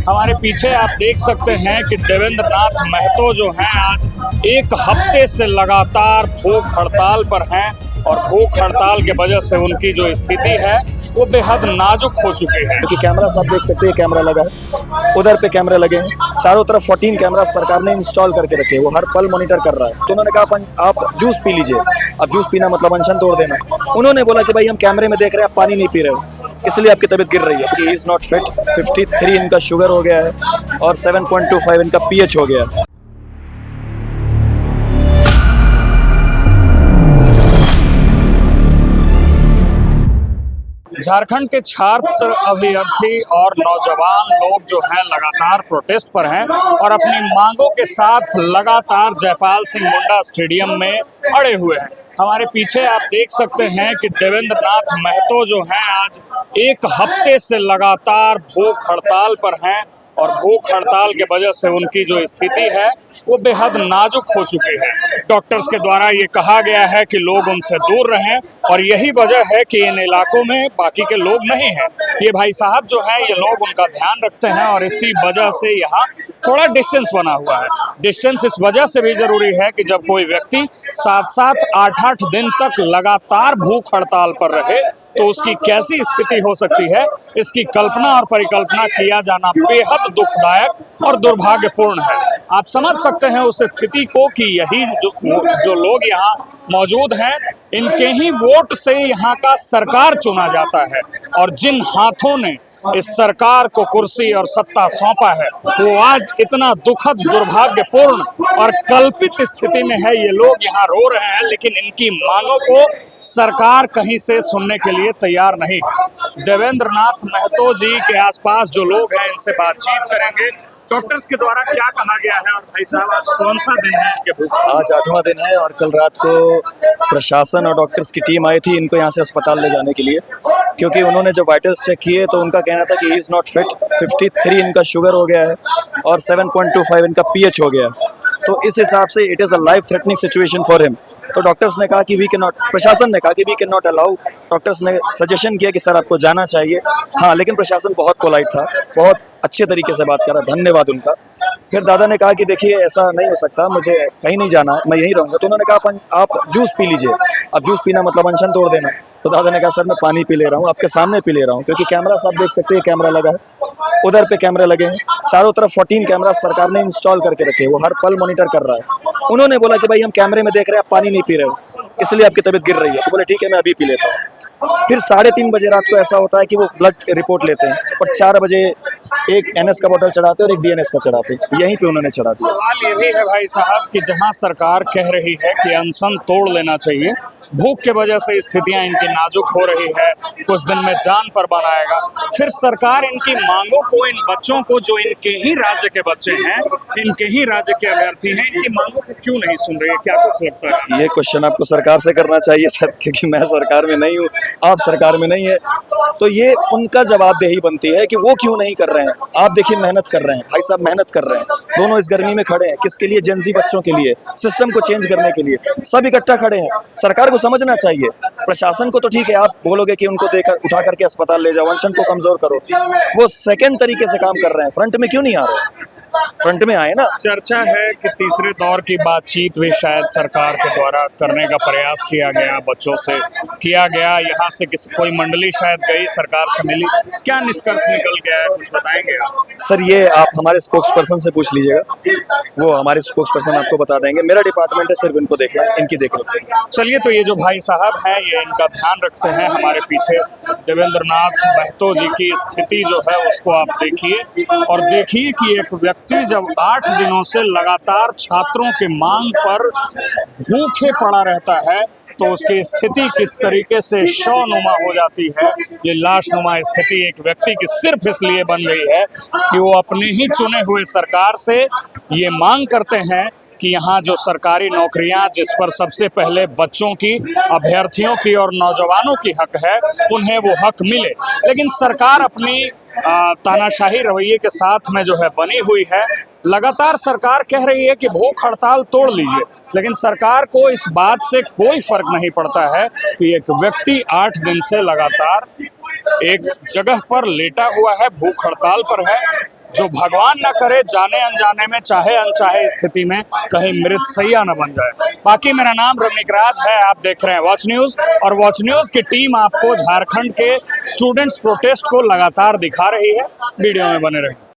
हमारे पीछे आप देख सकते हैं कि देवेंद्र नाथ महतो जो हैं आज एक हफ्ते से लगातार भूख हड़ताल पर हैं और भूख हड़ताल के वजह से उनकी जो स्थिति है वो बेहद नाजुक हो चुकी है। क्योंकि कैमरा आप देख सकते हैं, कैमरा लगा है, उधर पे कैमरे लगे हैं, चारों तरफ 14 कैमरा सरकार ने इंस्टॉल करके रखे हैं, वो हर पल मॉनिटर कर रहा है। तो उन्होंने कहा आप जूस पी लीजिए। अब जूस पीना मतलब अनशन तोड़ देना। उन्होंने बोला कि भाई हम कैमरे में देख रहे हैं, आप पानी नहीं पी रहे हो, इसलिए आपकी तबीयत गिर रही है। क्योंकि ही इज नॉट फिट। 53 इनका शुगर हो गया है और 7.25 इनका पीएच हो गया है। झारखंड के छात्र, अभ्यर्थी और नौजवान लोग जो हैं लगातार प्रोटेस्ट पर हैं और अपनी मांगों के साथ लगातार जयपाल सिंह मुंडा स्टेडियम में अड़े हुए हैं। हमारे पीछे आप देख सकते हैं कि देवेंद्र नाथ महतो जो हैं आज एक हफ्ते से लगातार भूख हड़ताल पर हैं और भूख हड़ताल के वजह से उनकी जो स्थिति है वो बेहद नाजुक हो चुकी है। डॉक्टर्स के द्वारा ये कहा गया है कि लोग उनसे दूर रहें और यही वजह है कि इन इलाकों में बाकी के लोग नहीं हैं। ये भाई साहब जो हैं ये लोग उनका ध्यान रखते हैं और इसी वजह से यहाँ थोड़ा डिस्टेंस बना हुआ है। डिस्टेंस इस वजह से भी ज़रूरी है कि जब कोई व्यक्ति 7-7, 8-8 दिन तक लगातार भूख हड़ताल पर रहे तो उसकी कैसी स्थिति हो सकती है, इसकी कल्पना और परिकल्पना किया जाना बेहद दुखदायक और दुर्भाग्यपूर्ण है। आप समझ सकते हैं उस स्थिति को कि यही जो लोग यहाँ मौजूद हैं, इनके ही वोट से यहाँ का सरकार चुना जाता है और जिन हाथों ने इस सरकार को कुर्सी और सत्ता सौंपा है वो आज इतना दुखद, दुर्भाग्यपूर्ण और कल्पित स्थिति में है। ये लोग यहाँ रो रहे हैं लेकिन इनकी मांगों को सरकार कहीं से सुनने के लिए तैयार नहीं है। देवेंद्र नाथ महतो जी के आसपास जो लोग हैं इनसे बातचीत करेंगे। डॉक्टर्स के द्वारा क्या कहा गया है और भाई साहब आज कौन सा दिन है इनके भूख? आज 8वां दिन है और कल रात को प्रशासन और डॉक्टर्स की टीम आई थी इनको यहाँ से अस्पताल ले जाने के लिए, क्योंकि उन्होंने जब वाइटल्स चेक किए तो उनका कहना था कि ही इज नॉट फिट। 53 इनका शुगर हो गया है और 7.25 इनका पीएच हो गया है। तो इस हिसाब से it is a life threatening situation for him. तो डॉक्टर्स ने कहा कि वी कैन नॉट, प्रशासन ने कहा कि we can not allow. Doctors ने सजेशन किया कि सर आपको जाना चाहिए। हाँ, लेकिन प्रशासन बहुत पोलाइट था, बहुत अच्छे तरीके से बात करा, धन्यवाद उनका। फिर दादा ने कहा कि देखिए ऐसा नहीं हो सकता, मुझे कहीं नहीं जाना, मैं यहीं रहूँगा। तो उन्होंने कहा आप जूस पी लीजिए। अब जूस पीना मतलब अनशन तोड़ देना। तो दादा ने कहा सर मैं पानी पी ले रहा हूँ, आपके सामने पी ले रहा हूँ। क्योंकि कैमरा आप देख सकते हैं, कैमरा लगा है, उधर पे कैमरे लगे हैं, चारों तरफ 14 कैमरा सरकार ने इंस्टॉल करके रखे हैं, वो हर पल मॉनिटर कर रहा है। उन्होंने बोला कि भाई हम कैमरे में देख रहे हैं, आप पानी नहीं पी रहे हो, इसलिए आपकी तबीयत गिर रही है। तो बोले ठीक है मैं अभी पी लेता हूँ। फिर 3:30 बजे रात को ऐसा होता है कि वो ब्लड रिपोर्ट लेते हैं और 4 बजे एक एनएस का बोतल चढ़ाते हैं और एक डीएनएस का चढ़ाते हैं। यहीं पे उन्होंने चढ़ा दिया। सवाल ये भी है भाई साहब कि जहां सरकार कह रही है कि अनशन तोड़ लेना चाहिए, भूख के वजह से स्थितियां इनकी नाजुक हो रही है, कुछ दिन में जान पर बनाएगा, फिर सरकार इनकी मांगों को, इन बच्चों को जो इनके ही राज्य के बच्चे हैं, इनके ही राज्य के अभ्यर्थी हैं, इनकी मांगों को क्यों नहीं सुन रही है? क्या कुछ लगता है? ये क्वेश्चन आपको सरकार से करना चाहिए सर, क्योंकि मैं सरकार में नहीं हूँ, आप सरकार में नहीं है। तो ये उनका जवाबदेही बनती है कि वो क्यों नहीं कर रहे हैं। आप देखिए मेहनत कर रहे हैं, भाई साहब मेहनत कर रहे हैं, दोनों इस गर्मी में खड़े हैं। किसके लिए? जेनजी बच्चों के लिए, सिस्टम को चेंज करने के लिए, सब इकट्ठा खड़े हैं। सरकार को समझना चाहिए। प्रशासन को तो ठीक है, आप बोलोगे कि उनको देकर उठा करके अस्पताल ले जाओ, अनशन को कमजोर करो, वो सेकंड तरीके से काम कर रहे हैं। फ्रंट में क्यों नहीं आ रहे? फ्रंट में आए ना। चर्चा है कि तीसरे दौर की बातचीत भी शायद सरकार के द्वारा करने का प्रयास किया गया, बच्चों से किया गया, यहाँ से कोई मंडली शायद गई, सरकार से मिली, क्या निष्कर्ष निकल गया है कुछ बताएंगे आप? सर ये आप हमारे स्पोक्स पर्सन से पूछ लीजिएगा, वो हमारे स्पोक्स पर्सन आपको बता देंगे। मेरा डिपार्टमेंट है सिर्फ इनको देखना है, इनकी देख रहे। चलिए, तो ये जो भाई साहब हैं ये इनका ध्यान रखते हैं। हमारे पीछे देवेंद्र नाथ महतो जी की स्थिति जो है उसको आप देखिए और देखिए कि एक व्यक्ति जब 8 दिनों से लगातार छात्रों के मांग पर भूखे पड़ा रहता है तो उसकी स्थिति किस तरीके से शवनुमा हो जाती है। ये लाशनुमा स्थिति एक व्यक्ति की सिर्फ इसलिए बन गई है कि वो अपने ही चुने हुए सरकार से ये मांग करते हैं कि यहाँ जो सरकारी नौकरियाँ जिस पर सबसे पहले बच्चों की, अभ्यर्थियों की और नौजवानों की हक है, उन्हें वो हक मिले। लेकिन सरकार अपनी तानाशाही रवैये के साथ में जो है बनी हुई है। लगातार सरकार कह रही है कि भूख हड़ताल तोड़ लीजिए, लेकिन सरकार को इस बात से कोई फर्क नहीं पड़ता है कि एक व्यक्ति 8 दिन से लगातार एक जगह पर लेटा हुआ है, भूख हड़ताल पर है। जो भगवान न करे जाने अनजाने में, चाहे अनचाहे स्थिति में कहीं मृतसैया न बन जाए। बाकी मेरा नाम रमनिक राज है, आप देख रहे हैं वॉच न्यूज, और वॉच न्यूज की टीम आपको झारखंड के स्टूडेंट्स प्रोटेस्ट को लगातार दिखा रही है। वीडियो में बने रहिए।